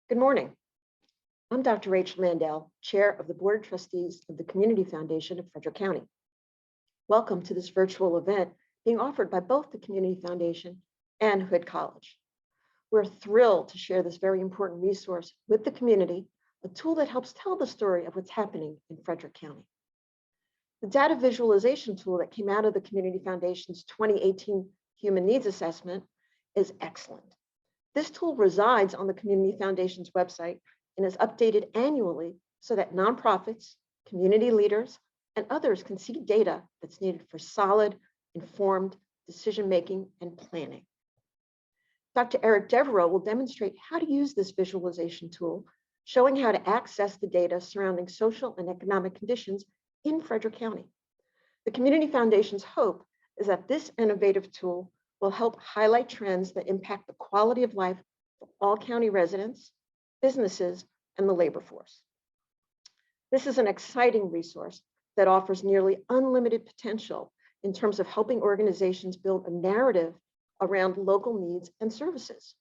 Good morning. I'm Dr. Rachel Mandel, Chair of the Board of Trustees of the Community Foundation of Frederick County. Welcome to this virtual event being offered by both the Community Foundation and Hood College. We're thrilled to share this very important resource with the community, a tool that helps tell the story of what's happening in Frederick County. The data visualization tool that came out of the Community Foundation's 2018 Human Needs Assessment is excellent. This tool resides on the Community Foundation's website and is updated annually so that nonprofits, community leaders, and others can see data that's needed for solid, informed decision-making and planning. Dr. Eric Devereaux will demonstrate how to use this visualization tool, showing how to access the data surrounding social and economic conditions in Frederick County. The Community Foundation's hope is that this innovative tool will help highlight trends that impact the quality of life for all county residents, businesses, and the labor force. This is an exciting resource that offers nearly unlimited potential in terms of helping organizations build a narrative around local needs and services.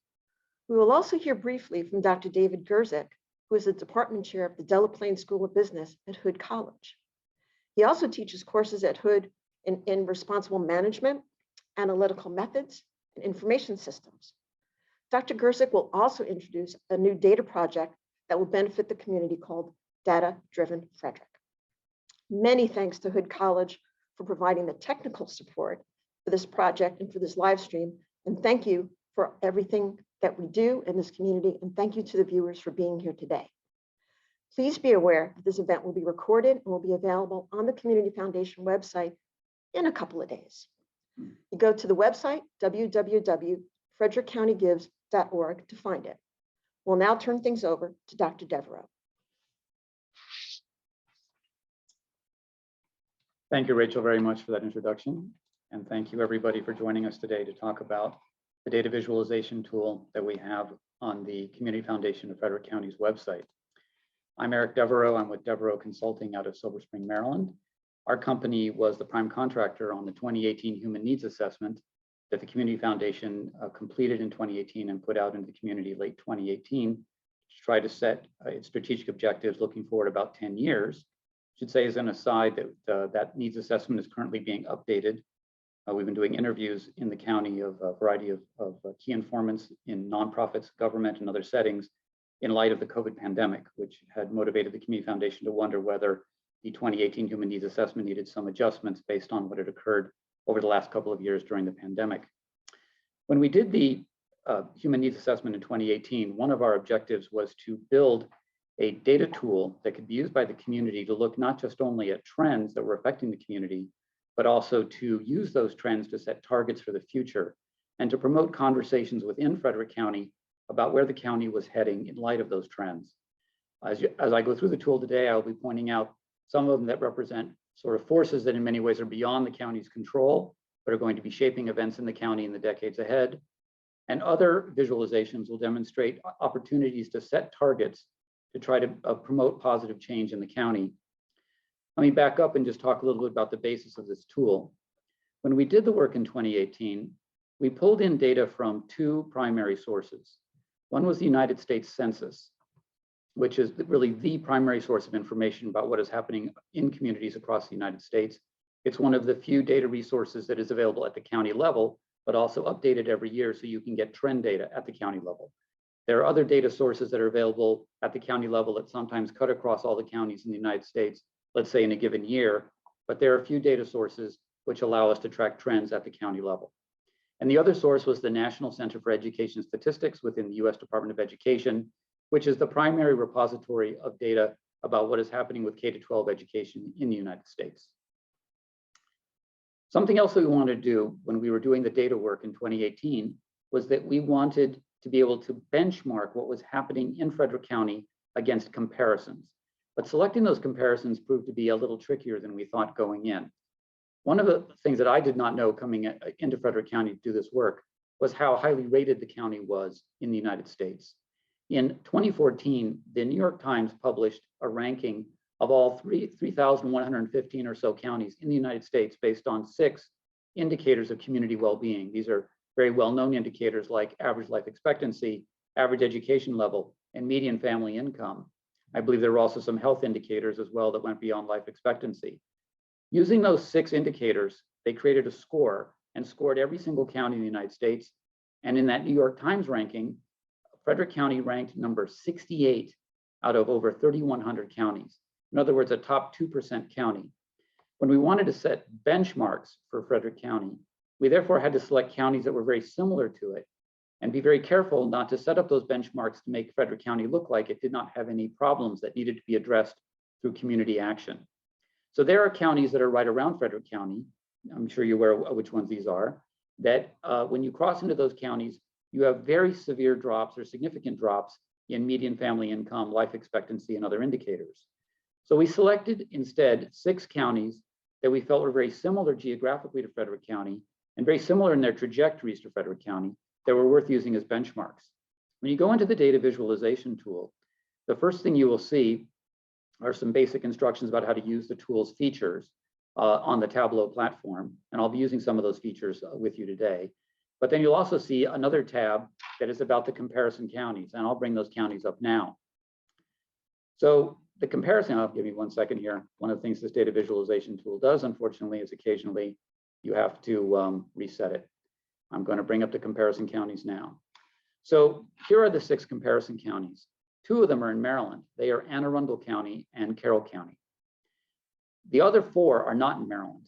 We will also hear briefly from Dr. David Gerzik, who is the department chair of the Delaplane School of Business at Hood College. He also teaches courses at Hood in responsible management, analytical methods, and information systems. Dr. Gerzik will also introduce a new data project that will benefit the community called DataDriven Frederick. Many thanks to Hood College for providing the technical support for this project and for this live stream. And thank you for everything that we do in this community. And thank you to the viewers for being here today. Please be aware that this event will be recorded and will be available on the Community Foundation website in a couple of days. You go to the website, www.frederickcountygives.org, to find it. We'll now turn things over to Dr. Devereaux. Thank you, Rachel, very much for that introduction. And thank you, everybody, for joining us today to talk about the data visualization tool that we have on the Community Foundation of Frederick County's website. I'm Eric Devereaux. I'm with Devereaux Consulting out of Silver Spring, Maryland. Our company was the prime contractor on the 2018 Human Needs Assessment that the Community Foundation completed in 2018 and put out into the community late 2018 to try to set its strategic objectives looking forward about 10 years. I should say as an aside that that needs assessment is currently being updated. We've been doing interviews in the county of a variety of key informants in nonprofits, government, and other settings in light of the COVID pandemic, which had motivated the Community Foundation to wonder whether the 2018 Human Needs Assessment needed some adjustments based on what had occurred over the last couple of years during the pandemic. When we did the Human Needs Assessment in 2018, one of our objectives was to build a data tool that could be used by the community to look not just only at trends that were affecting the community, but also to use those trends to set targets for the future and to promote conversations within Frederick County about where the county was heading in light of those trends. As I go through the tool today, I'll be pointing out some of them that represent sort of forces that in many ways are beyond the county's control, but are going to be shaping events in the county in the decades ahead. And other visualizations will demonstrate opportunities to set targets to try to promote positive change in the county. Let me back up and just talk a little bit about the basis of this tool. When we did the work in 2018, we pulled in data from two primary sources. One was the United States Census, which is really the primary source of information about what is happening in communities across the United States. It's one of the few data resources that is available at the county level, but also updated every year so you can get trend data at the county level. There are other data sources that are available at the county level that sometimes cut across all the counties in the United States, let's say in a given year, but there are a few data sources which allow us to track trends at the county level. And the other source was the National Center for Education Statistics within the US Department of Education, which is the primary repository of data about what is happening with K-12 education in the United States. Something else that we wanted to do when we were doing the data work in 2018 was that we wanted to be able to benchmark what was happening in Frederick County against comparisons. But selecting those comparisons proved to be a little trickier than we thought going in. One of the things that I did not know coming into Frederick County to do this work was how highly rated the county was in the United States. In 2014, the New York Times published a ranking of all 3,115 or so counties in the United States based on 6 indicators of community well-being. These are very well-known indicators like average life expectancy, average education level, and median family income. I believe there were also some health indicators as well that went beyond life expectancy. Using those 6 indicators, they created a score and scored every single county in the United States. And in that New York Times ranking, Frederick County ranked number 68 out of over 3,100 counties. In other words, a top 2% county. When we wanted to set benchmarks for Frederick County, we therefore had to select counties that were very similar to it and be very careful not to set up those benchmarks to make Frederick County look like it did not have any problems that needed to be addressed through community action. So there are counties that are right around Frederick County. I'm sure you're aware of which ones these are, that when you cross into those counties, you have very severe drops or significant drops in median family income, life expectancy, and other indicators. So we selected instead 6 counties that we felt were very similar geographically to Frederick County and very similar in their trajectories to Frederick County that were worth using as benchmarks. When you go into the data visualization tool, the first thing you will see are some basic instructions about how to use the tool's features on the Tableau platform. And I'll be using some of those features with you today. But then you'll also see another tab that is about the comparison counties, and I'll bring those counties up now. So the comparison, I'll give you 1 second here. One of the things this data visualization tool does, unfortunately, is occasionally you have to reset it. I'm going to bring up the comparison counties now. So here are the 6 comparison counties. 2 of them are in Maryland. They are Anne Arundel County and Carroll County. The other 4 are not in Maryland.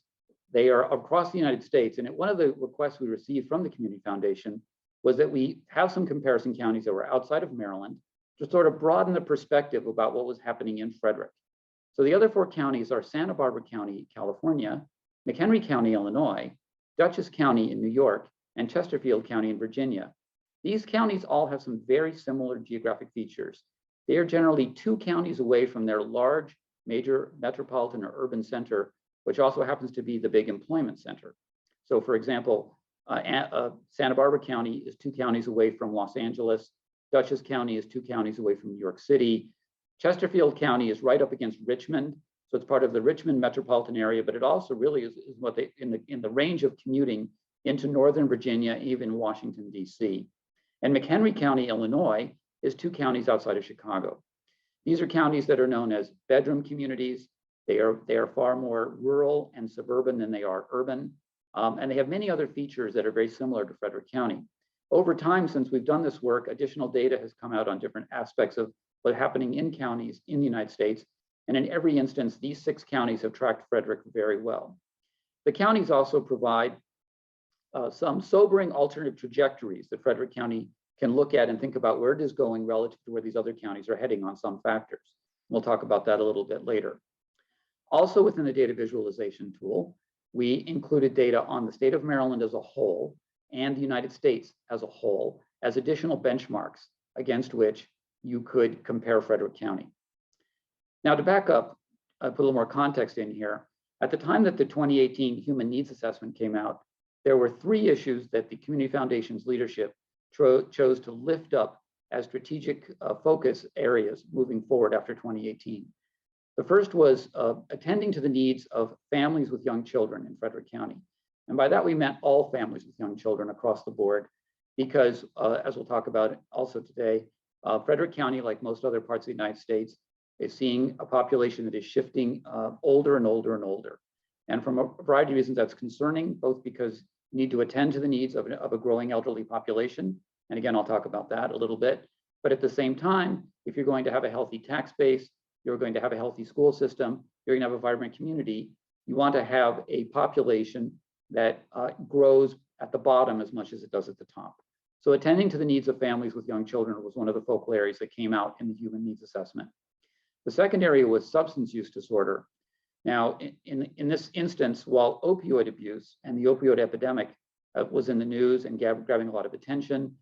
They are across the United States. And one of the requests we received from the Community Foundation was that we have some comparison counties that were outside of Maryland to sort of broaden the perspective about what was happening in Frederick. So the other 4 counties are Santa Barbara County, California, McHenry County, Illinois, Dutchess County in New York, and Chesterfield County in Virginia. These counties all have some very similar geographic features. They are generally 2 counties away from their large major metropolitan or urban center, which also happens to be the big employment center. So for example, Santa Barbara County is 2 counties away from Los Angeles. Dutchess County is 2 counties away from New York City. Chesterfield County is right up against Richmond. So it's part of the Richmond metropolitan area, but it also really is what they in the range of commuting into Northern Virginia, even Washington, D.C. And McHenry County, Illinois is 2 counties outside of Chicago. These are counties that are known as bedroom communities. They are far more rural and suburban than they are urban. And they have many other features that are very similar to Frederick County. Over time, since we've done this work, additional data has come out on different aspects of what's happening in counties in the United States. And in every instance, these 6 counties have tracked Frederick very well. The counties also provide some sobering alternative trajectories that Frederick County can look at and think about where it is going relative to where these other counties are heading on some factors. We'll talk about that a little bit later. Also within the data visualization tool, we included data on the state of Maryland as a whole and the United States as a whole as additional benchmarks against which you could compare Frederick County. Now to back up, I put a little more context in here. At the time that the 2018 Human Needs Assessment came out, there were 3 issues that the Community Foundation's leadership chose to lift up as strategic focus areas moving forward after 2018. The first was attending to the needs of families with young children in Frederick County. And by that, we meant all families with young children across the board, because as we'll talk about also today, Frederick County, like most other parts of the United States, is seeing a population that is shifting older and older and older. And from a variety of reasons, that's concerning, both because you need to attend to the needs of a growing elderly population. And again, I'll talk about that a little bit. But at the same time, if you're going to have a healthy tax base, you're going to have a healthy school system, you're going to have a vibrant community, you want to have a population that grows at the bottom as much as it does at the top. So attending to the needs of families with young children was one of the focal areas that came out in the Human Needs Assessment. The second area was substance use disorder. Now, in this instance, while opioid abuse and the opioid epidemic was in the news and grabbing a lot of attention,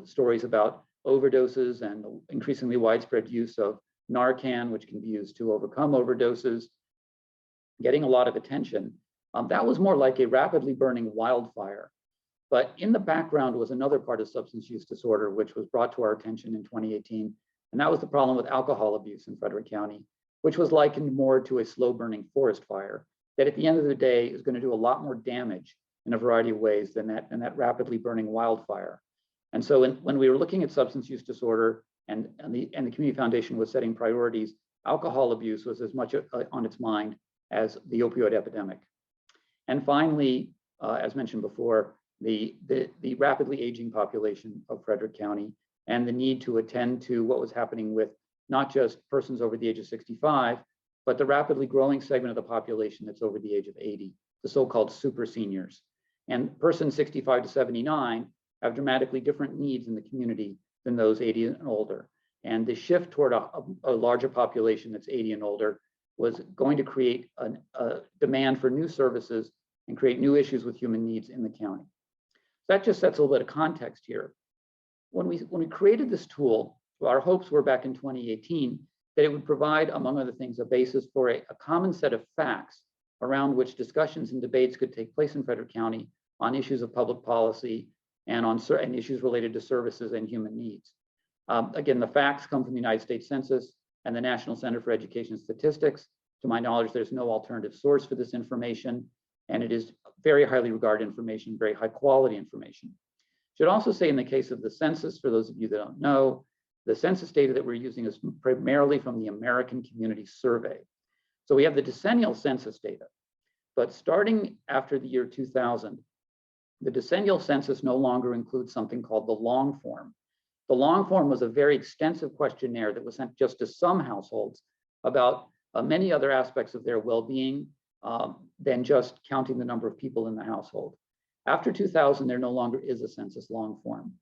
stories about overdoses and increasingly widespread use of Narcan, which can be used to overcome overdoses, getting a lot of attention. That was more like a rapidly burning wildfire. But in the background was another part of substance use disorder, which was brought to our attention in 2018. And that was the problem with alcohol abuse in Frederick County, which was likened more to a slow burning forest fire that at the end of the day is going to do a lot more damage in a variety of ways than that rapidly burning wildfire. And so when we were looking at substance use disorder and the Community Foundation was setting priorities, alcohol abuse was as much on its mind as the opioid epidemic. And finally, as mentioned before, the rapidly aging population of Frederick County and the need to attend to what was happening with not just persons over the age of 65, but the rapidly growing segment of the population that's over the age of 80, the so-called super seniors. And persons 65 to 79 have dramatically different needs in the community than those 80 and older. And the shift toward a larger population that's 80 and older was going to create a demand for new services and create new issues with human needs in the county. So that just sets a little bit of context here. When we created this tool, our hopes were back in 2018 that it would provide, among other things, a basis for a common set of facts around which discussions and debates could take place in Frederick County on issues of public policy and on certain issues related to services and human needs. Again, the facts come from the United States Census and the National Center for Education Statistics. To my knowledge, there's no alternative source for this information, and it is very highly regarded information, very high quality information. Should also say in the case of the census, for those of you that don't know, the census data that we're using is primarily from the American Community Survey. So we have the decennial census data, but starting after the year 2000, the decennial census no longer includes something called the long form. The long form was a very extensive questionnaire that was sent just to some households about many other aspects of their well-being than just counting the number of people in the household. After 2000, there no longer is a census long form.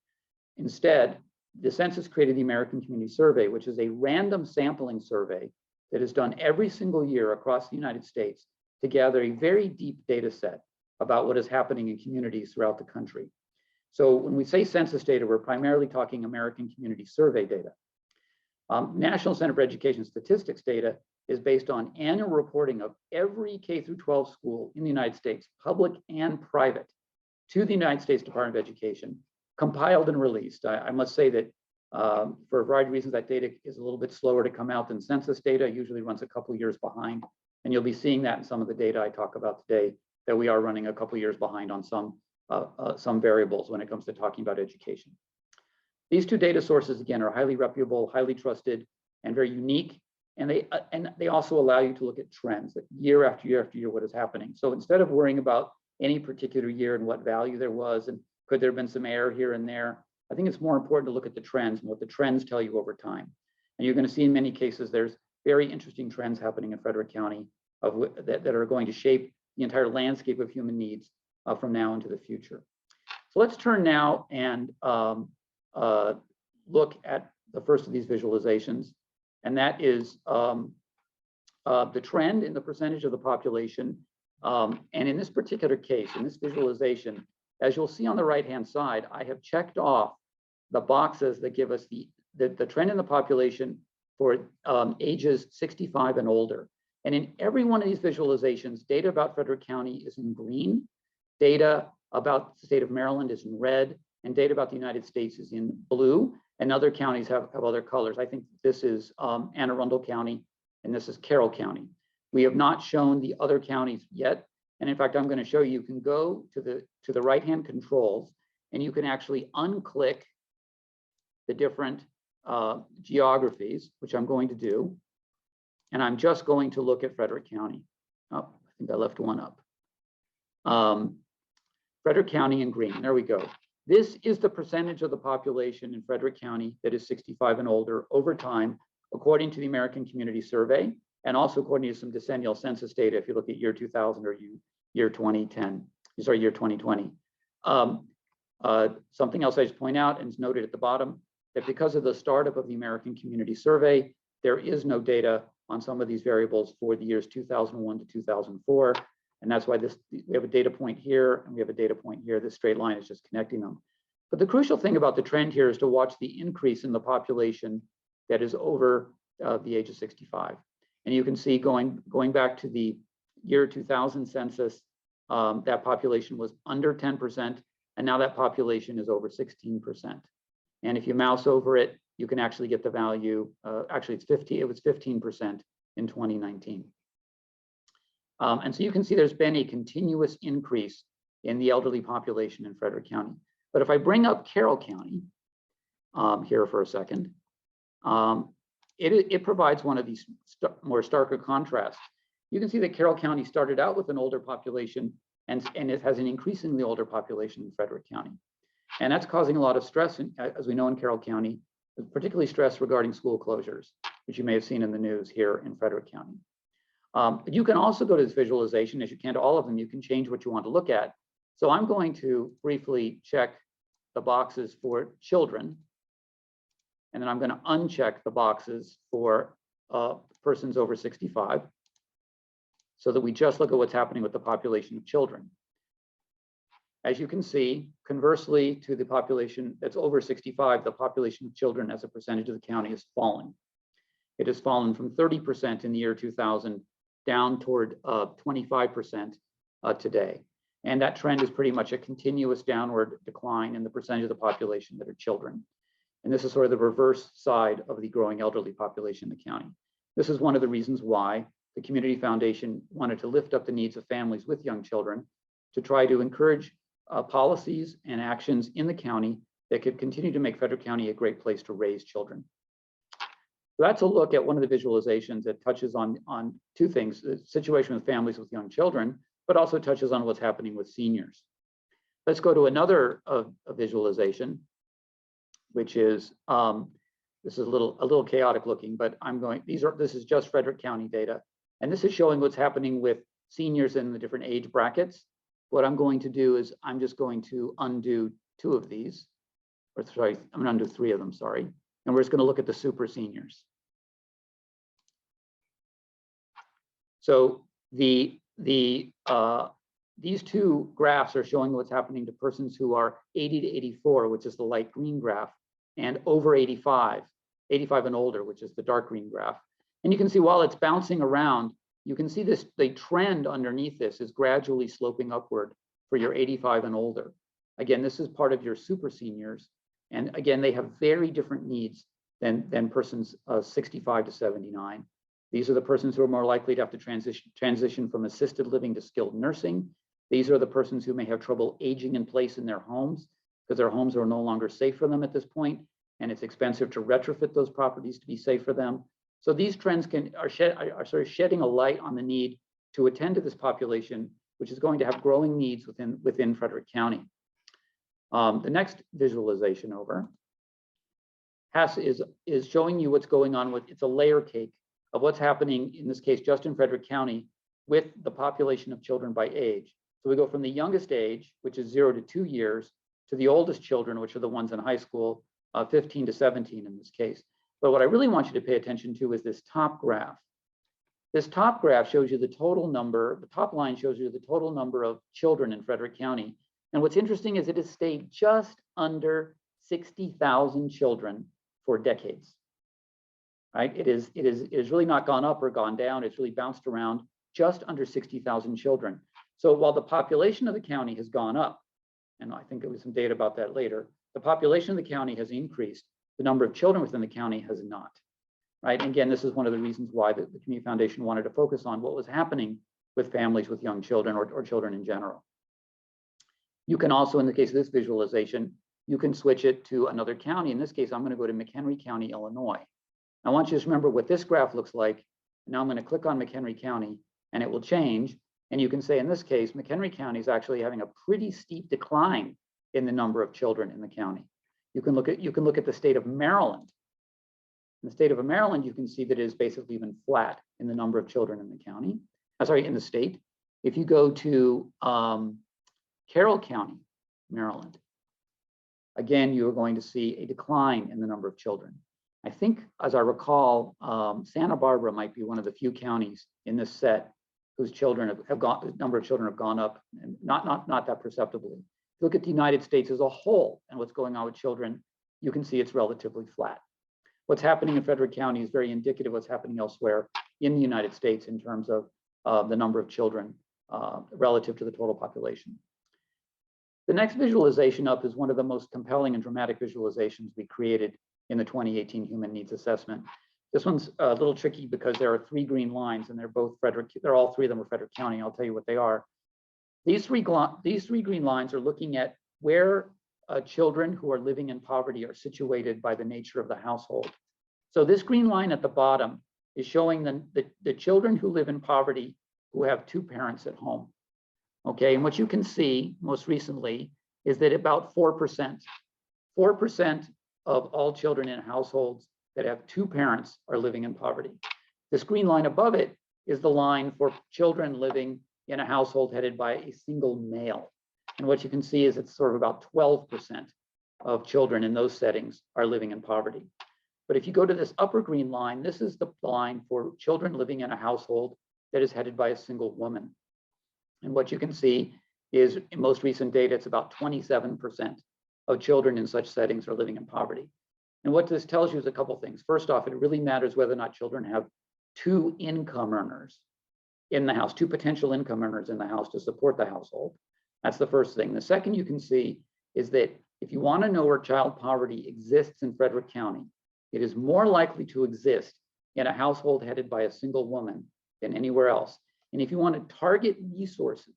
Instead, the census created the American Community Survey, which is a random sampling survey that is done every single year across the United States to gather a very deep data set about what is happening in communities throughout the country. So when we say census data, we're primarily talking American Community Survey data. National Center for Education Statistics data is based on annual reporting of every K through 12 school in the United States, public and private, to the United States Department of Education, compiled and released. I must say that for a variety of reasons, that data is a little bit slower to come out than census data. It usually runs a couple of years behind. And you'll be seeing that in some of the data I talk about today, that we are running a couple of years behind on some variables when it comes to talking about education. These two data sources, again, are highly reputable, highly trusted, and very unique. And they also allow you to look at trends, that year after year after year, what is happening. So instead of worrying about any particular year and what value there was, and could there have been some error here and there, I think it's more important to look at the trends and what the trends tell you over time. And you're going to see in many cases, there's very interesting trends happening in Frederick County that are going to shape the entire landscape of human needs from now into the future. So let's turn now and look at the first of these visualizations, and that is the trend in the percentage of the population. And in this particular case, in this visualization, as you'll see on the right-hand side, I have checked off the boxes that give us the trend in the population for ages 65 and older. And in every one of these visualizations, data about Frederick County is in green, data about the state of Maryland is in red, and data about the United States is in blue, and other counties have other colors. I think this is Anne Arundel County, and this is Carroll County. We have not shown the other counties yet. And in fact, I'm going to show you can go to the right-hand controls, and you can actually unclick the different geographies, which I'm going to do. And I'm just going to look at Frederick County. Oh, I think I left one up. Frederick County in green, there we go. This is the percentage of the population in Frederick County that is 65 and older over time, according to the American Community Survey, and also according to some decennial census data, if you look at year 2000 or year 2010, sorry, year 2020. Something else I just point out, and it's noted at the bottom, that because of the startup of the American Community Survey, there is no data on some of these variables for the years 2001 to 2004. And that's why we have a data point here and we have a data point here. This straight line is just connecting them. But the crucial thing about the trend here is to watch the increase in the population that is over the age of 65. And you can see going back to the year 2000 census, that population was under 10%, and now that population is over 16%. And if you mouse over it, you can actually get the value. Actually, it was 15% in 2019. And so you can see there's been a continuous increase in the elderly population in Frederick County. But if I bring up Carroll County here for a second, it provides one of these more starker contrasts. You can see that Carroll County started out with an older population, and it has an increasingly older population in Frederick County. And that's causing a lot of stress, as we know, in Carroll County, particularly stress regarding school closures, which you may have seen in the news here in Frederick County. You can also go to this visualization, as you can to all of them. You can change what you want to look at. So I'm going to briefly check the boxes for children, and then I'm going to uncheck the boxes for persons over 65, so that we just look at what's happening with the population of children. As you can see, conversely to the population that's over 65, the population of children as a percentage of the county is falling. It has fallen from 30% in the year 2000 down toward 25% today. And that trend is pretty much a continuous downward decline in the percentage of the population that are children. And this is sort of the reverse side of the growing elderly population in the county. This is one of the reasons why the Community Foundation wanted to lift up the needs of families with young children to try to encourage policies and actions in the county that could continue to make Frederick County a great place to raise children. So that's a look at one of the visualizations that touches on two things: the situation with families with young children, but also touches on what's happening with seniors. Let's go to another visualization, which is this is a little chaotic looking, but this is just Frederick County data, and this is showing what's happening with seniors in the different age brackets. What I'm going to do is I'm just going to undo two of these, or sorry, I'm going to undo three of them, sorry. And we're just going to look at the super seniors. So these two graphs are showing what's happening to persons who are 80 to 84, which is the light green graph, and over 85 and older, which is the dark green graph. And you can see while it's bouncing around, you can see this, the trend underneath this is gradually sloping upward for your 85 and older. Again, this is part of your super seniors. And again, they have very different needs than persons 65 to 79. These are the persons who are more likely to have to transition from assisted living to skilled nursing. These are the persons who may have trouble aging in place in their homes because their homes are no longer safe for them at this point, and it's expensive to retrofit those properties to be safe for them. So these trends are sort of shedding a light on the need to attend to this population, which is going to have growing needs within Frederick County. The next visualization over is showing you what's going on with, it's a layer cake of what's happening, in this case, just in Frederick County, with the population of children by age. So we go from the youngest age, which is 0 to 2 years, to the oldest children, which are the ones in high school, 15 to 17 in this case. But what I really want you to pay attention to is this top graph. This top graph shows you the total number, the top line shows you the total number of children in Frederick County. And what's interesting is it has stayed just under 60,000 children for decades, right? It is really not gone up or gone down. It's really bounced around just under 60,000 children. So while the population of the county has gone up, and I think there was some data about that later, the population of the county has increased. The number of children within the county has not, right? And again, this is one of the reasons why the Community Foundation wanted to focus on what was happening with families with young children or children in general. You can also, in the case of this visualization, you can switch it to another county. In this case, I'm going to go to McHenry County, Illinois. I want you to remember what this graph looks like. Now I'm going to click on McHenry County and it will change. And you can say, in this case, McHenry County is actually having a pretty steep decline in the number of children in the county. You can look at the state of Maryland. In the state of Maryland, you can see that it is basically even flat in the number of children in the county. In the state. If you go to Carroll County, Maryland, again, you are going to see a decline in the number of children. I think, as I recall, Santa Barbara might be one of the few counties in this set whose children the number of children have gone up, and not that perceptibly. If you look at the United States as a whole and what's going on with children, you can see it's relatively flat. What's happening in Frederick County is very indicative of what's happening elsewhere in the United States in terms of the number of children relative to the total population. The next visualization up is one of the most compelling and dramatic visualizations we created in the 2018 Human Needs Assessment. This one's a little tricky because there are 3 green lines and they're all 3 of them are Frederick County. I'll tell you what they are. These three green lines are looking at where children who are living in poverty are situated by the nature of the household. So this green line at the bottom is showing the children who live in poverty who have two parents at home. Okay, and what you can see most recently is that about 4% of all children in households that have two parents are living in poverty. This green line above it is the line for children living in a household headed by a single male. And what you can see is it's sort of about 12% of children in those settings are living in poverty. But if you go to this upper green line, this is the line for children living in a household that is headed by a single woman. And what you can see is in most recent data, it's about 27% of children in such settings are living in poverty. And what this tells you is a couple things. First off, it really matters whether or not children have two income earners in the house, two potential income earners in the house to support the household. That's the first thing. The second you can see is that if you want to know where child poverty exists in Frederick County, it is more likely to exist in a household headed by a single woman than anywhere else. And if you want to target resources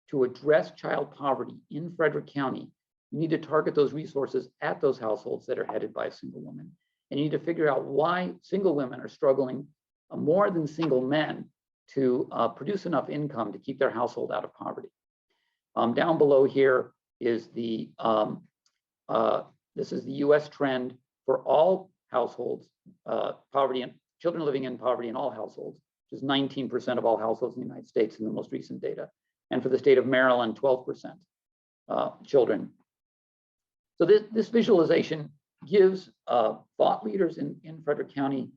to address child poverty in Frederick County, you need to target those resources at those households that are headed by a single woman. And you need to figure out why single women are struggling more than single men to produce enough income to keep their household out of poverty. Down below here is this is the US trend for all households, poverty and children living in poverty in all households, which is 19% of all households in the United States in the most recent data. And for the state of Maryland, 12% children. So this visualization gives thought leaders in Frederick County,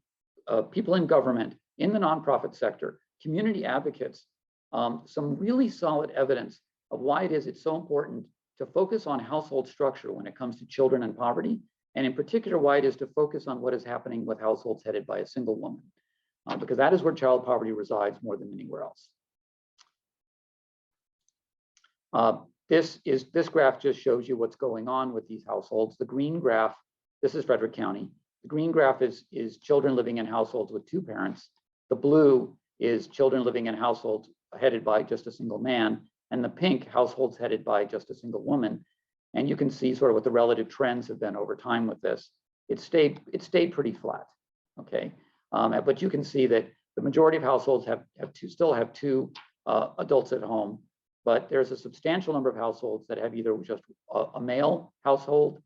people in government, in the nonprofit sector, community advocates, some really solid evidence of why it's so important to focus on household structure when it comes to children and poverty, and in particular, why it is to focus on what is happening with households headed by a single woman, because that is where child poverty resides more than anywhere else. This graph just shows you what's going on with these households. The green graph, this is Frederick County. The green graph is children living in households with two parents. The blue is children living in households headed by just a single man, and the pink, households headed by just a single woman. And you can see sort of what the relative trends have been over time with this. It stayed pretty flat, okay? But you can see that the majority of households still have two adults at home, but there's a substantial number of households that have either just a male household,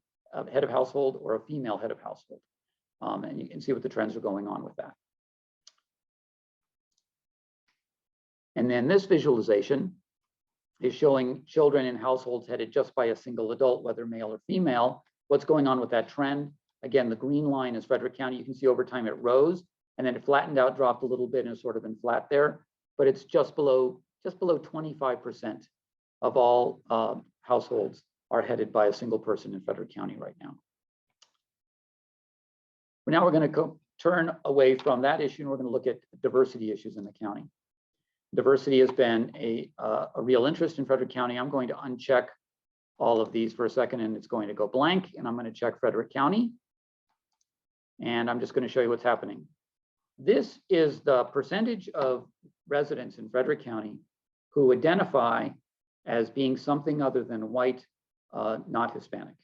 head of household, or a female head of household. And you can see what the trends are going on with that. And then this visualization is showing children in households headed just by a single adult, whether male or female. What's going on with that trend? Again, the green line is Frederick County. You can see over time it rose, and then it flattened out, dropped a little bit, and it's sort of been flat there. But it's just below 25% of all households are headed by a single person in Frederick County right now. Now we're going to turn away from that issue, and we're going to look at diversity issues in the county. Diversity has been a real interest in Frederick County. I'm going to uncheck all of these for a second, and it's going to go blank, and I'm going to check Frederick County. And I'm just going to show you what's happening. This is the percentage of residents in Frederick County who identify as being something other than white, not Hispanic.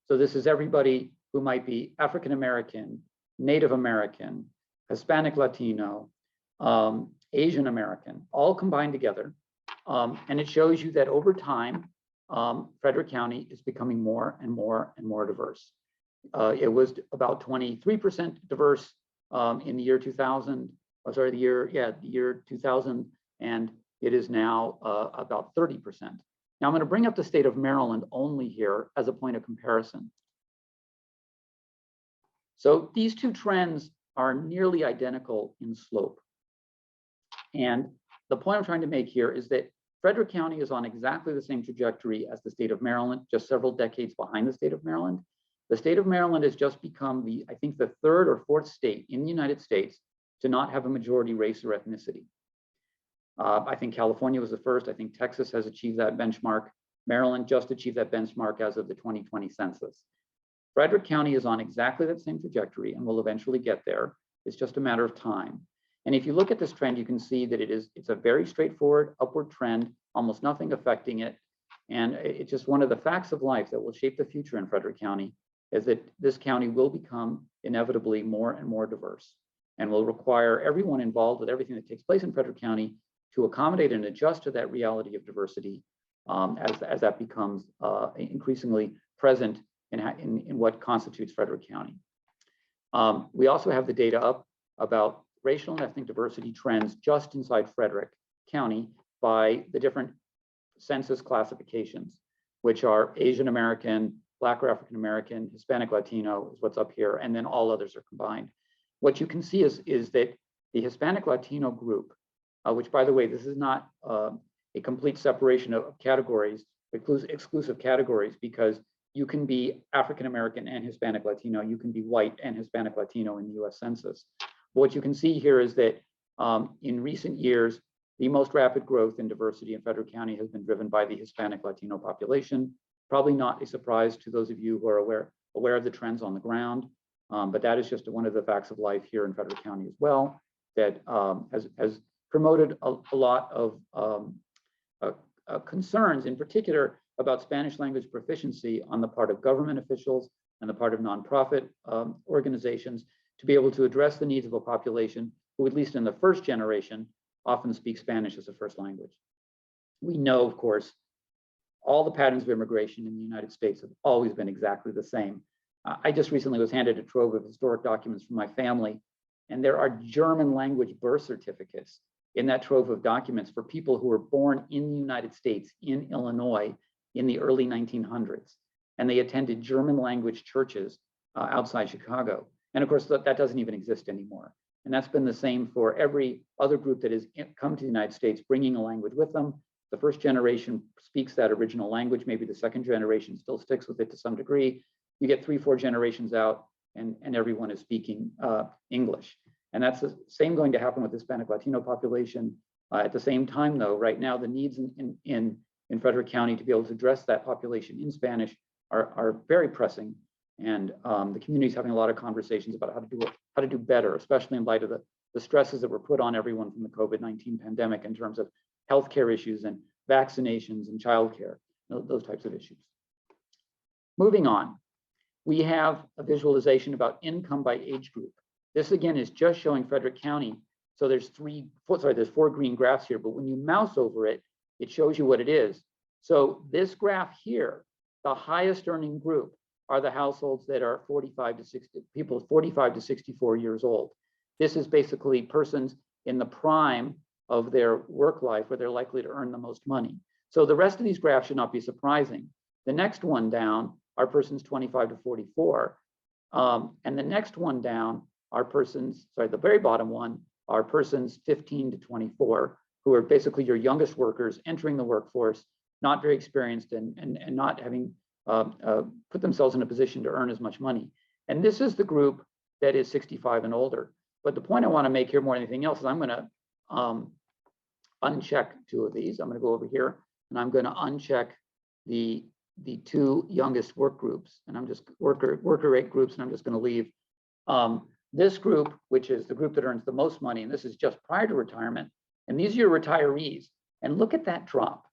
So this is everybody who might be African American, Native American, Hispanic Latino, Asian American, all combined together. And it shows you that over time, Frederick County is becoming more and more and more diverse. It was about 23% diverse in the year 2000, the year 2000, and it is now about 30%. Now I'm going to bring up the state of Maryland only here as a point of comparison. So these two trends are nearly identical in slope. And the point I'm trying to make here is that Frederick County is on exactly the same trajectory as the state of Maryland, just several decades behind the state of Maryland. The state of Maryland has just become I think the third or fourth state in the United States to not have a majority race or ethnicity. I think California was the first. I think Texas has achieved that benchmark. Maryland just achieved that benchmark as of the 2020 census. Frederick County is on exactly that same trajectory and will eventually get there. It's just a matter of time. And if you look at this trend, you can see that it's a very straightforward upward trend, almost nothing affecting it. And it's just one of the facts of life that will shape the future in Frederick County, is that this county will become inevitably more and more diverse and will require everyone involved with everything that takes place in Frederick County to accommodate and adjust to that reality of diversity as that becomes increasingly present in what constitutes Frederick County. We also have the data up about racial and ethnic diversity trends just inside Frederick County by the different census classifications, which are Asian American, Black or African American, Hispanic Latino is what's up here, and then all others are combined. What you can see is that the Hispanic Latino group, which by the way, this is not a complete separation of categories, exclusive categories, because you can be African American and Hispanic Latino, you can be white and Hispanic Latino in the US Census. What you can see here is that in recent years, the most rapid growth in diversity in Frederick County has been driven by the Hispanic Latino population. Probably not a surprise to those of you who are aware of the trends on the ground, but that is just one of the facts of life here in Frederick County as well, that has promoted a lot of concerns, in particular about Spanish language proficiency on the part of government officials and the part of nonprofit organizations to be able to address the needs of a population who, at least in the first generation, often speak Spanish as a first language. We know, of course, all the patterns of immigration in the United States have always been exactly the same. I just recently was handed a trove of historic documents from my family, and there are German language birth certificates in that trove of documents for people who were born in the United States, in Illinois, in the early 1900s. And they attended German language churches outside Chicago. And of course, that doesn't even exist anymore. And that's been the same for every other group that has come to the United States, bringing a language with them. The first generation speaks that original language. Maybe the second generation still sticks with it to some degree. You get 3-4 generations out and everyone is speaking English. And that's the same going to happen with the Hispanic Latino population. At the same time though, right now, the needs in Frederick County to be able to address that population in Spanish are very pressing. And the community is having a lot of conversations about how to do better, especially in light of the stresses that were put on everyone from the COVID-19 pandemic in terms of healthcare issues and vaccinations and childcare, those types of issues. Moving on, we have a visualization about income by age group. This again is just showing Frederick County. So there's 4 green graphs here, but when you mouse over it, it shows you what it is. So this graph here, the highest earning group are the households that are 45 to 64 years old. This is basically persons in the prime of their work life where they're likely to earn the most money. So the rest of these graphs should not be surprising. The next one down are persons 25 to 44. And the next one down are persons, the very bottom one are persons 15 to 24, who are basically your youngest workers entering the workforce, not very experienced and not having put themselves in a position to earn as much money. And this is the group that is 65 and older. But the point I want to make here more than anything else is I'm going to uncheck 2 of these. I'm going to go over here and I'm going to uncheck the 2 youngest work groups, and I'm just worker rate groups, and I'm just going to leave this group, which is the group that earns the most money, and this is just prior to retirement. And these are your retirees. And look at that drop,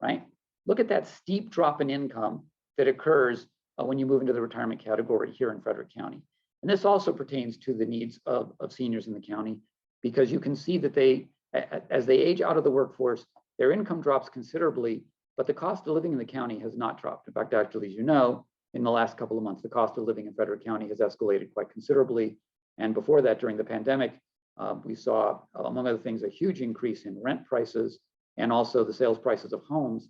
right? Look at that steep drop in income that occurs when you move into the retirement category here in Frederick County. And this also pertains to the needs of seniors in the county, because you can see that as they age out of the workforce, their income drops considerably, but the cost of living in the county has not dropped. In fact, actually, as you know, in the last couple of months, the cost of living in Frederick County has escalated quite considerably. And before that, during the pandemic, we saw, among other things, a huge increase in rent prices and also the sales prices of homes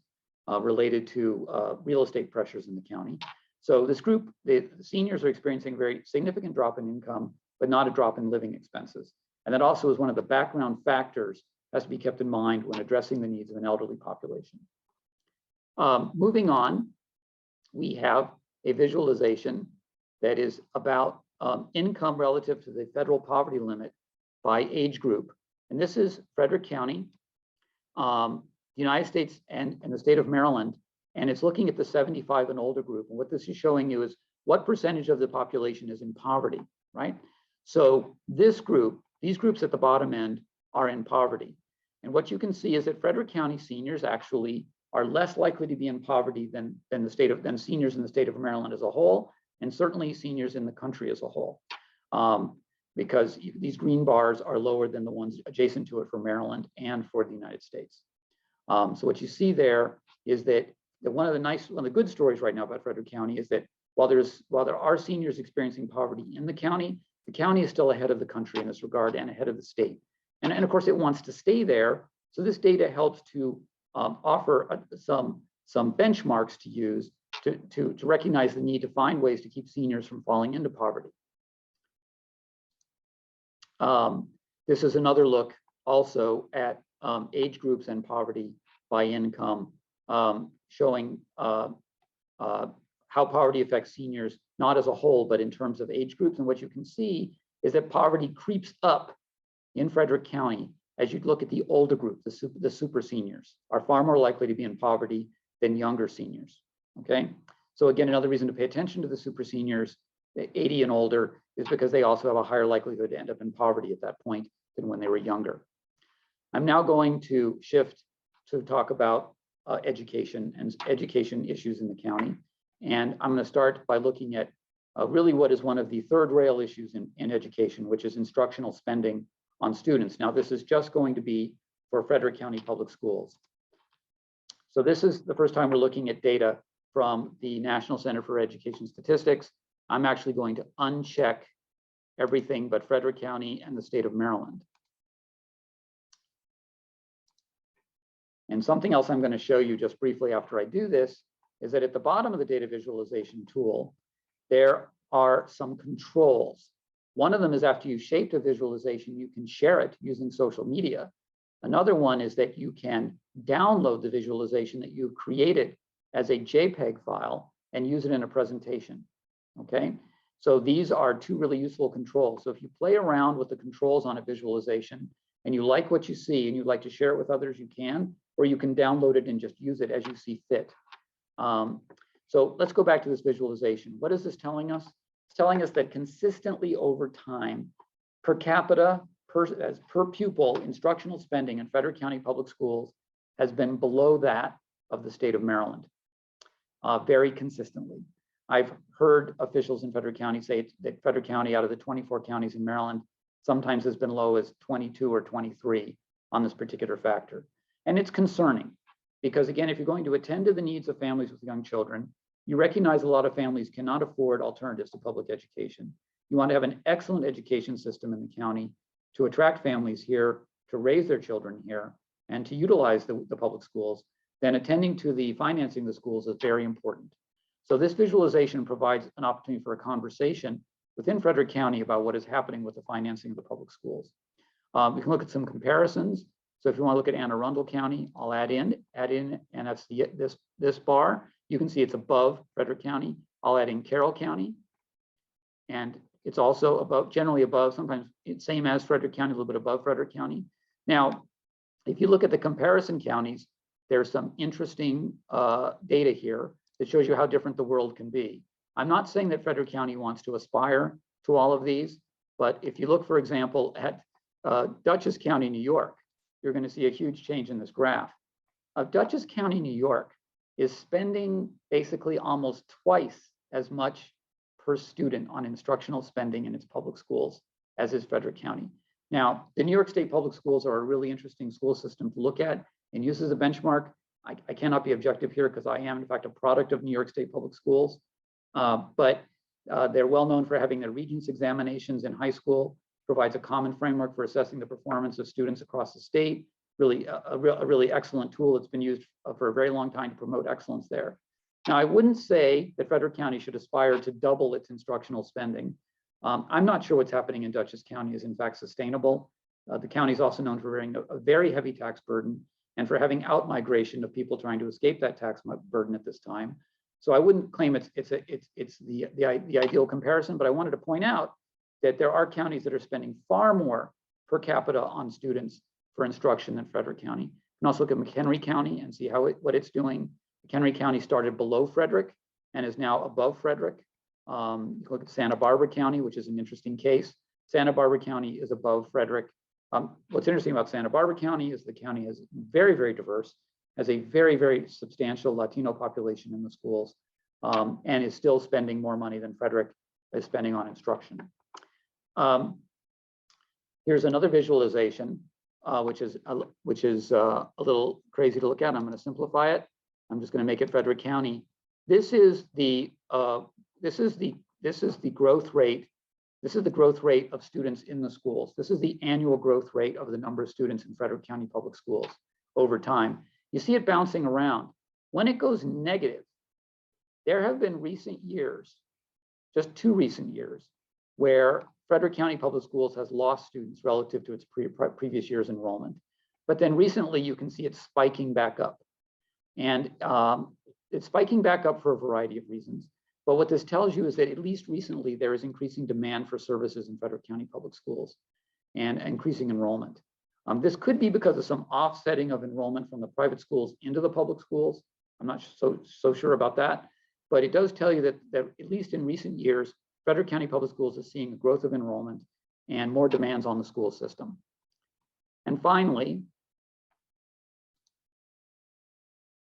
related to real estate pressures in the county. So this group, the seniors are experiencing a very significant drop in income, but not a drop in living expenses. And that also is one of the background factors that has to be kept in mind when addressing the needs of an elderly population. Moving on, we have a visualization that is about income relative to the federal poverty limit by age group. And this is Frederick County, the United States and the state of Maryland. And it's looking at the 75 and older group. And what this is showing you is what percentage of the population is in poverty, right? So this group, these groups at the bottom end are in poverty. And what you can see is that Frederick County seniors actually are less likely to be in poverty than seniors in the state of Maryland as a whole, and certainly seniors in the country as a whole, because these green bars are lower than the ones adjacent to it for Maryland and for the United States. So what you see there is that one of the good stories right now about Frederick County is that while there are seniors experiencing poverty in the county is still ahead of the country in this regard and ahead of the state. And of course, it wants to stay there. So this data helps to offer some benchmarks to use to recognize the need to find ways to keep seniors from falling into poverty. This is another look also at age groups and poverty by income, showing how poverty affects seniors, not as a whole, but in terms of age groups. And what you can see is that poverty creeps up in Frederick County as you look at the older group, the super seniors are far more likely to be in poverty than younger seniors, okay? So again, another reason to pay attention to the super seniors, 80 and older, is because they also have a higher likelihood to end up in poverty at that point than when they were younger. I'm now going to shift to talk about education and education issues in the county. And I'm going to start by looking at really what is one of the third rail issues in education, which is instructional spending on students. Now, this is just going to be for Frederick County Public Schools. So this is the first time we're looking at data from the National Center for Education Statistics. I'm actually going to uncheck everything but Frederick County and the state of Maryland. And something else I'm going to show you just briefly after I do this is that at the bottom of the data visualization tool, there are some controls. One of them is after you've shaped a visualization, you can share it using social media. Another one is that you can download the visualization that you've created as a JPEG file and use it in a presentation, okay? So these are two really useful controls. So if you play around with the controls on a visualization and you like what you see and you'd like to share it with others, you can, or you can download it and just use it as you see fit. So let's go back to this visualization. What is this telling us? It's telling us that consistently over time, per capita, per pupil, instructional spending in Frederick County Public Schools has been below that of the state of Maryland, very consistently. I've heard officials in Frederick County say that Frederick County, out of the 24 counties in Maryland, sometimes has been low as 22 or 23 on this particular factor. And it's concerning because, again, if you're going to attend to the needs of families with young children, you recognize a lot of families cannot afford alternatives to public education. You want to have an excellent education system in the county to attract families here, to raise their children here, and to utilize the public schools. Then attending to the financing of the schools is very important. So this visualization provides an opportunity for a conversation within Frederick County about what is happening with the financing of the public schools. We can look at some comparisons. So if you want to look at Anne Arundel County, I'll add in, and that's this bar. You can see it's above Frederick County. I'll add in Carroll County, and it's also above, generally above, sometimes it's same as Frederick County, a little bit above Frederick County. Now, if you look at the comparison counties, there's some interesting data here that shows you how different the world can be. I'm not saying that Frederick County wants to aspire to all of these, but if you look, for example, at Dutchess County, New York, you're going to see a huge change in this graph. Dutchess County, New York is spending basically almost twice as much per student on instructional spending in its public schools as is Frederick County. Now, the New York State public schools are a really interesting school system to look at and use as a benchmark. I cannot be objective here because I am, in fact, a product of New York State public schools, but they're well known for having their Regents examinations in high school, provides a common framework for assessing the performance of students across the state. Really, a really excellent tool that's been used for a very long time to promote excellence there. Now, I wouldn't say that Frederick County should aspire to double its instructional spending. I'm not sure what's happening in Dutchess County is in fact sustainable. The county is also known for bearing a very heavy tax burden and for having out-migration of people trying to escape that tax burden at this time. So I wouldn't claim it's the ideal comparison, but I wanted to point out that there are counties that are spending far more per capita on students for instruction than Frederick County. You can also look at McHenry County and see what it's doing. McHenry County started below Frederick and is now above Frederick. You can look at Santa Barbara County, which is an interesting case. Santa Barbara County is above Frederick. What's interesting about Santa Barbara County is the county is very, very diverse. has a very, very substantial Latino population in the schools, and is still spending more money than Frederick is spending on instruction. Here's another visualization, which is a little crazy to look at. I'm going to simplify it. I'm just going to make it Frederick County. This is the growth rate. This is the growth rate of students in the schools. This is the annual growth rate of the number of students in Frederick County Public Schools over time. You see it bouncing around. When it goes negative, there have been recent years, just 2 recent years, where Frederick County Public Schools has lost students relative to its previous year's enrollment. But then recently you can see it spiking back up. And it's spiking back up for a variety of reasons. But what this tells you is that at least recently there is increasing demand for services in Frederick County Public Schools and increasing enrollment. This could be because of some offsetting of enrollment from the private schools into the public schools. I'm not so sure about that, but it does tell you that at least in recent years, Frederick County Public Schools is seeing a growth of enrollment and more demands on the school system. And finally,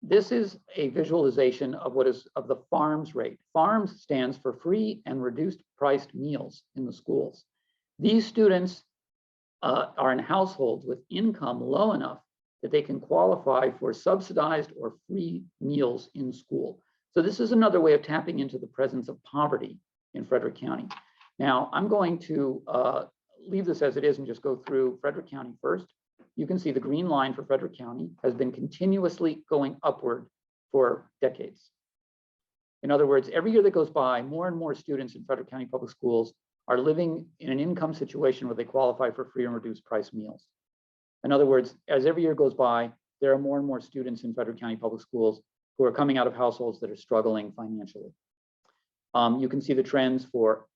this is a visualization of the FARMS rate. FARMS stands for free and reduced priced meals in the schools. These students are in households with income low enough that they can qualify for subsidized or free meals in school. So this is another way of tapping into the presence of poverty in Frederick County. Now, I'm going to leave this as it is and just go through Frederick County first. You can see the green line for Frederick County has been continuously going upward for decades. In other words, every year that goes by, more and more students in Frederick County Public Schools are living in an income situation where they qualify for free and reduced price meals. In other words, as every year goes by, there are more and more students in Frederick County Public Schools who are coming out of households that are struggling financially. You can see the trends for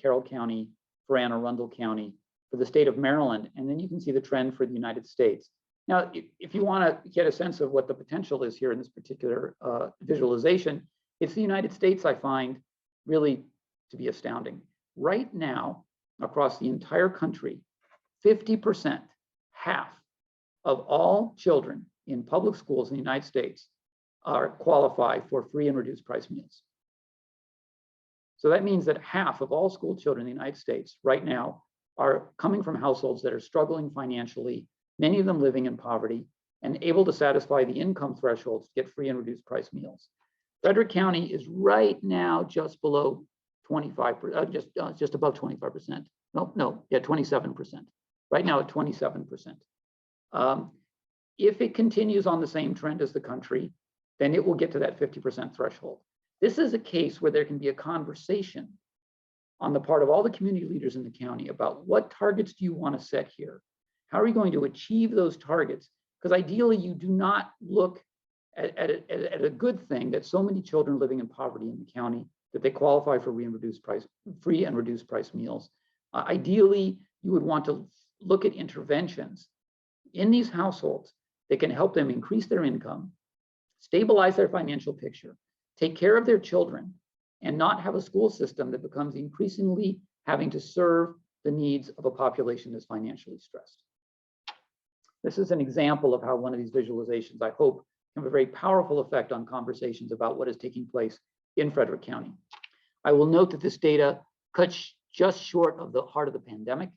Carroll County, for Anne Arundel County, for the state of Maryland, and then you can see the trend for the United States. Now, if you want to get a sense of what the potential is here in this particular visualization, it's the United States I find really to be astounding. Right now, across the entire country, 50%, half of all children in public schools in the United States qualify for free and reduced price meals. So that means that half of all school children in the United States right now are coming from households that are struggling financially, many of them living in poverty, and able to satisfy the income thresholds to get free and reduced price meals. Frederick County is right now just below 25%, just above 25%. Yeah, 27%. Right now at 27%. If it continues on the same trend as the country, then it will get to that 50% threshold. This is a case where there can be a conversation on the part of all the community leaders in the county about what targets do you want to set here? How are you going to achieve those targets? Because ideally, you do not look at a good thing that so many children living in poverty in the county that they qualify for free and reduced price meals. Ideally, you would want to look at interventions in these households that can help them increase their income, stabilize their financial picture, take care of their children, and not have a school system that becomes increasingly having to serve the needs of a population that's financially stressed. This is an example of how one of these visualizations, I hope, can have a very powerful effect on conversations about what is taking place in Frederick County. I will note that this data cuts just short of the heart of the pandemic.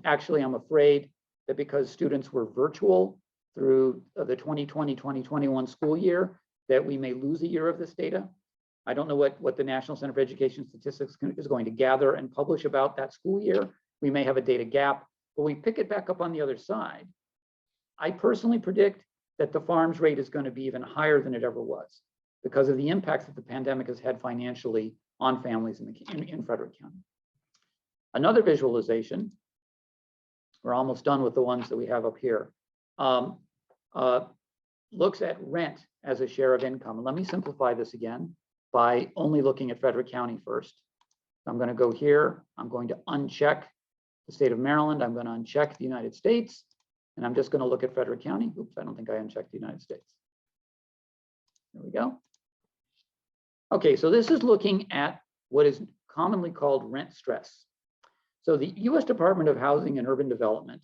Actually, I'm afraid that because students were virtual through the 2020-2021 school year, that we may lose a year of this data. I don't know what the National Center for Education Statistics is going to gather and publish about that school year. We may have a data gap, but we pick it back up on the other side. I personally predict that the FARMS rate is going to be even higher than it ever was because of the impacts that the pandemic has had financially on families in Frederick County. Another visualization, we're almost done with the ones that we have up here, looks at rent as a share of income. And let me simplify this again by only looking at Frederick County first. I'm going to go here. I'm going to uncheck the state of Maryland. I'm going to uncheck the United States. And I'm just going to look at Frederick County. Oops, I don't think I unchecked the United States. There we go. Okay, so this is looking at what is commonly called rent stress. So the U.S. Department of Housing and Urban Development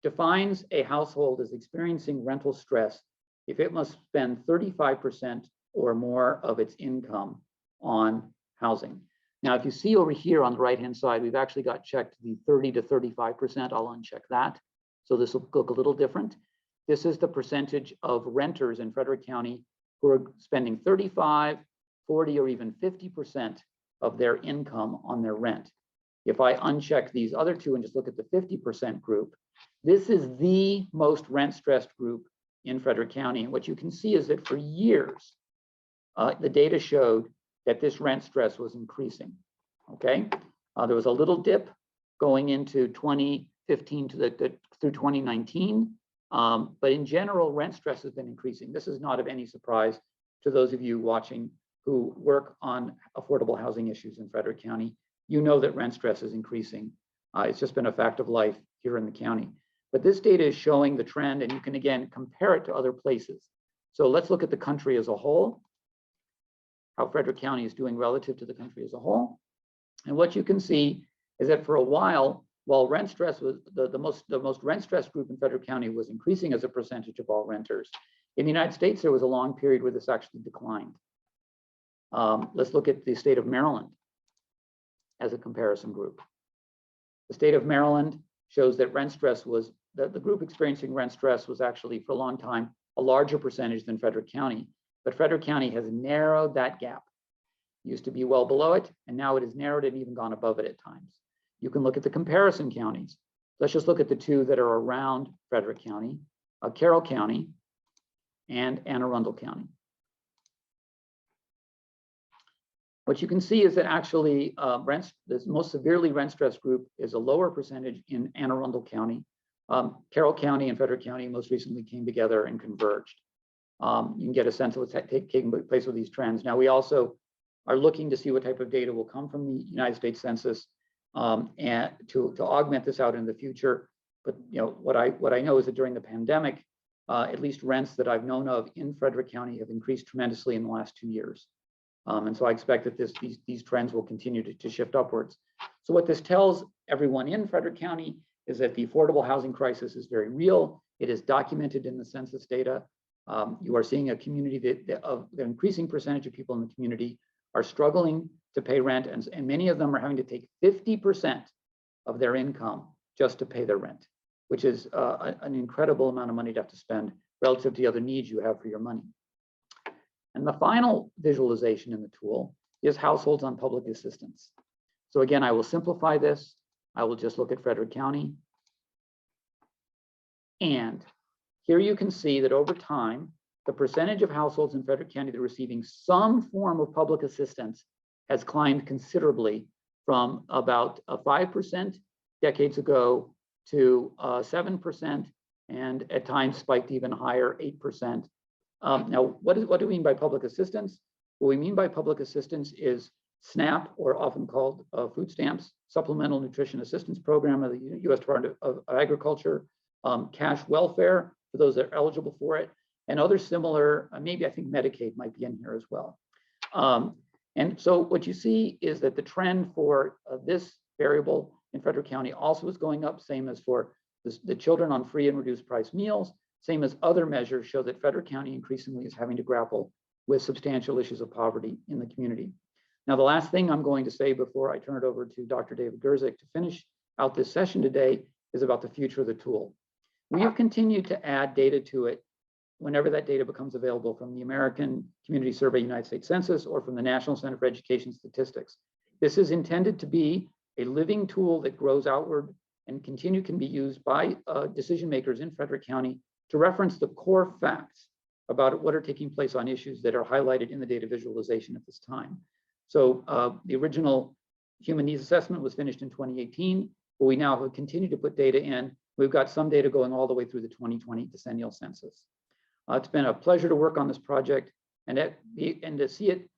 defines a household as experiencing rental stress if it must spend 35% or more of its income on housing. Now, if you see over here on the right-hand side, we've actually got checked the 30 to 35%. I'll uncheck that. So this will look a little different. This is the percentage of renters in Frederick County who are spending 35, 40, or even 50% of their income on their rent. If I uncheck these other two and just look at the 50% group, this is the most rent-stressed group in Frederick County. And what you can see is that for years, the data showed that this rent stress was increasing, okay? There was a little dip going into 2015 through 2019, but in general, rent stress has been increasing. This is not of any surprise to those of you watching who work on affordable housing issues in Frederick County. You know that rent stress is increasing. It's just been a fact of life here in the county. But this data is showing the trend, and you can again compare it to other places. So let's look at the country as a whole, how Frederick County is doing relative to the country as a whole. And what you can see is that for a while rent stress was the most rent stress group in Frederick County was increasing as a percentage of all renters. In the United States, there was a long period where this actually declined. Let's look at the state of Maryland as a comparison group. The state of Maryland shows that rent stress was, the group experiencing rent stress was actually for a long time a larger percentage than Frederick County, but Frederick County has narrowed that gap. It used to be well below it, and now it has narrowed it and even gone above it at times. You can look at the comparison counties. Let's just look at the two that are around Frederick County, Carroll County and Anne Arundel County. What you can see is that actually the most severely rent-stressed group is a lower percentage in Anne Arundel County. Carroll County and Frederick County most recently came together and converged. You can get a sense of what's taking place with these trends. Now, we also are looking to see what type of data will come from the United States Census and to augment this out in the future. But what I know is that during the pandemic, at least rents that I've known of in Frederick County have increased tremendously in the last 2 years. And so I expect that these trends will continue to shift upwards. So what this tells everyone in Frederick County is that the affordable housing crisis is very real. It is documented in the census data. You are seeing a community that the increasing percentage of people in the community are struggling to pay rent, and many of them are having to take 50% of their income just to pay their rent, which is an incredible amount of money to have to spend relative to the other needs you have for your money. And the final visualization in the tool is households on public assistance. So again, I will simplify this. I will just look at Frederick County. And here you can see that over time, the percentage of households in Frederick County that are receiving some form of public assistance has climbed considerably from about 5% decades ago to 7%, and at times spiked even higher, 8%. Now, what do we mean by public assistance? What we mean by public assistance is SNAP, or often called food stamps, Supplemental Nutrition Assistance Program of the U.S. Department of Agriculture, cash welfare for those that are eligible for it, and other similar, maybe I think Medicaid might be in here as well. And so what you see is that the trend for this variable in Frederick County also is going up, same as for the children on free and reduced price meals, same as other measures show that Frederick County increasingly is having to grapple with substantial issues of poverty in the community. Now, the last thing I'm going to say before I turn it over to Dr. David Gerzik to finish out this session today is about the future of the tool. We have continued to add data to it whenever that data becomes available from the American Community Survey United States Census or from the National Center for Education Statistics. This is intended to be a living tool that grows outward and can be used by decision makers in Frederick County to reference the core facts about what are taking place on issues that are highlighted in the data visualization at this time. So the original human needs assessment was finished in 2018, but we now have continued to put data in. We've got some data going all the way through the 2020 decennial census. It's been a pleasure to work on this project and to see it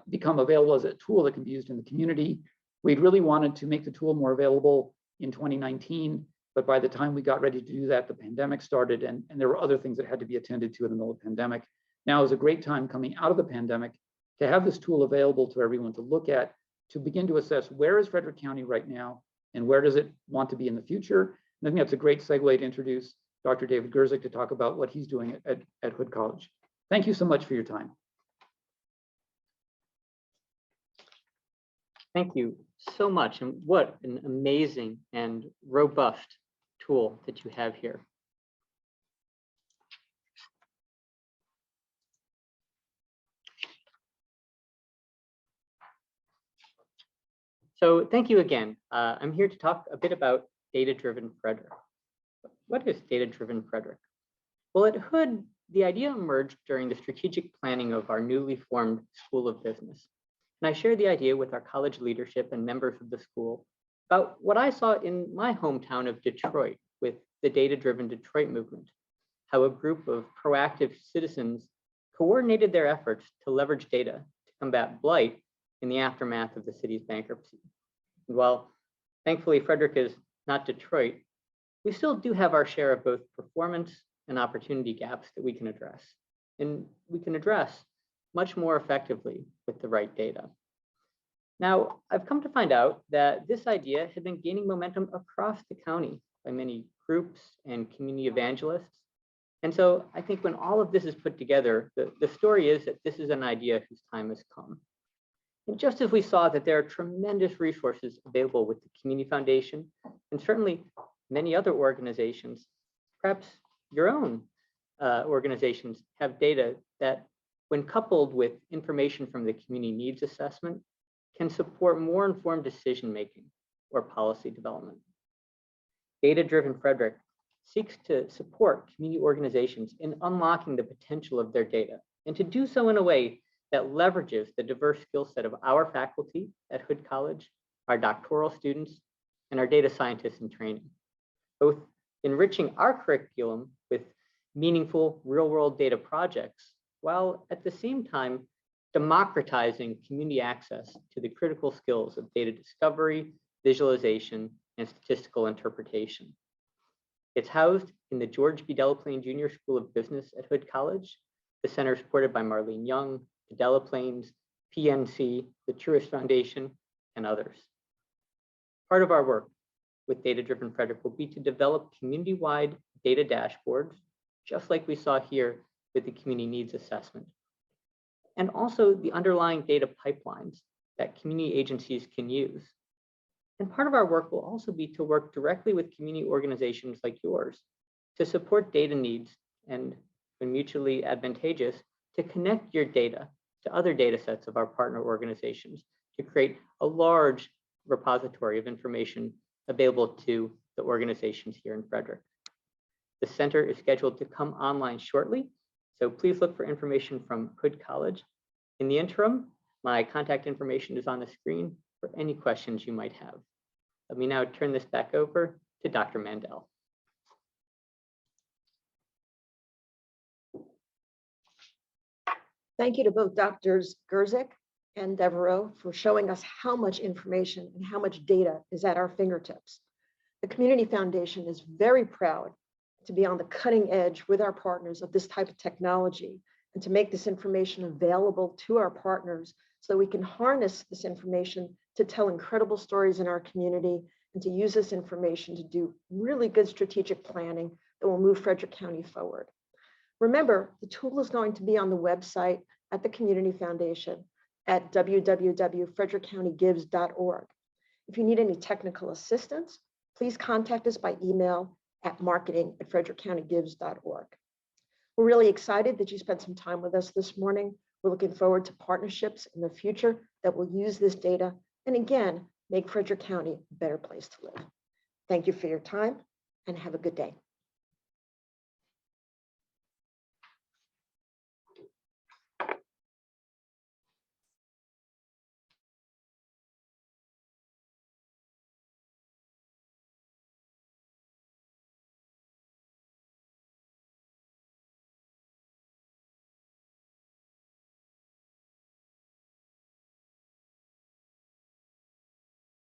become available as a tool that can be used in the community. We'd really wanted to make the tool more available in 2019, but by the time we got ready to do that, the pandemic started, and there were other things that had to be attended to in the middle of the pandemic. Now is a great time coming out of the pandemic to have this tool available to everyone to look at, to begin to assess where is Frederick County right now and where does it want to be in the future. And I think that's a great segue to introduce Dr. David Gerzik to talk about what he's doing at Hood College. Thank you so much for your time. Thank you so much. And what an amazing and robust tool that you have here. So thank you again. I'm here to talk a bit about DataDriven Frederick. What is DataDriven Frederick? Well, at Hood, the idea emerged during the strategic planning of our newly formed School of Business. And I shared the idea with our college leadership and members of the school about what I saw in my hometown of Detroit with the Data-Driven Detroit movement, how a group of proactive citizens coordinated their efforts to leverage data to combat blight in the aftermath of the city's bankruptcy. And while thankfully Frederick is not Detroit, we still do have our share of both performance and opportunity gaps that we can address. And we can address much more effectively with the right data. Now, I've come to find out that this idea had been gaining momentum across the county by many groups and community evangelists. And so I think when all of this is put together, the story is that this is an idea whose time has come. And just as we saw that there are tremendous resources available with the Community Foundation, and certainly many other organizations, perhaps your own organizations have data that, when coupled with information from the Community Needs Assessment, can support more informed decision-making or policy development. Data-Driven Frederick seeks to support community organizations in unlocking the potential of their data, and to do so in a way that leverages the diverse skill set of our faculty at Hood College, our doctoral students, and our data scientists in training, both enriching our curriculum with meaningful real-world data projects, while at the same time democratizing community access to the critical skills of data discovery, visualization, and statistical interpretation. It's housed in the George B. Delaplane Jr. School of Business at Hood College, the center supported by Marlene Young, the Delaplanes, PNC, the Truist Foundation, and others. Part of our work with Data-Driven Frederick will be to develop community-wide data dashboards, just like we saw here with the Community Needs Assessment, and also the underlying data pipelines that community agencies can use. And part of our work will also be to work directly with community organizations like yours to support data needs and, when mutually advantageous, to connect your data to other data sets of our partner organizations to create a large repository of information available to the organizations here in Frederick. The center is scheduled to come online shortly, so please look for information from Hood College. In the interim, my contact information is on the screen for any questions you might have. Let me now turn this back over to Dr. Mandel. Thank you to both Drs. Gerzik and Devereaux for showing us how much information and how much data is at our fingertips. The Community Foundation is very proud to be on the cutting edge with our partners of this type of technology and to make this information available to our partners so that we can harness this information to tell incredible stories in our community and to use this information to do really good strategic planning that will move Frederick County forward. Remember, the tool is going to be on the website at the Community Foundation at www.frederickcountygives.org. If you need any technical assistance, please contact us by email at marketing@frederickcountygives.org. We're really excited that you spent some time with us this morning. We're looking forward to partnerships in the future that will use this data and, again, make Frederick County a better place to live. Thank you for your time and have a good day.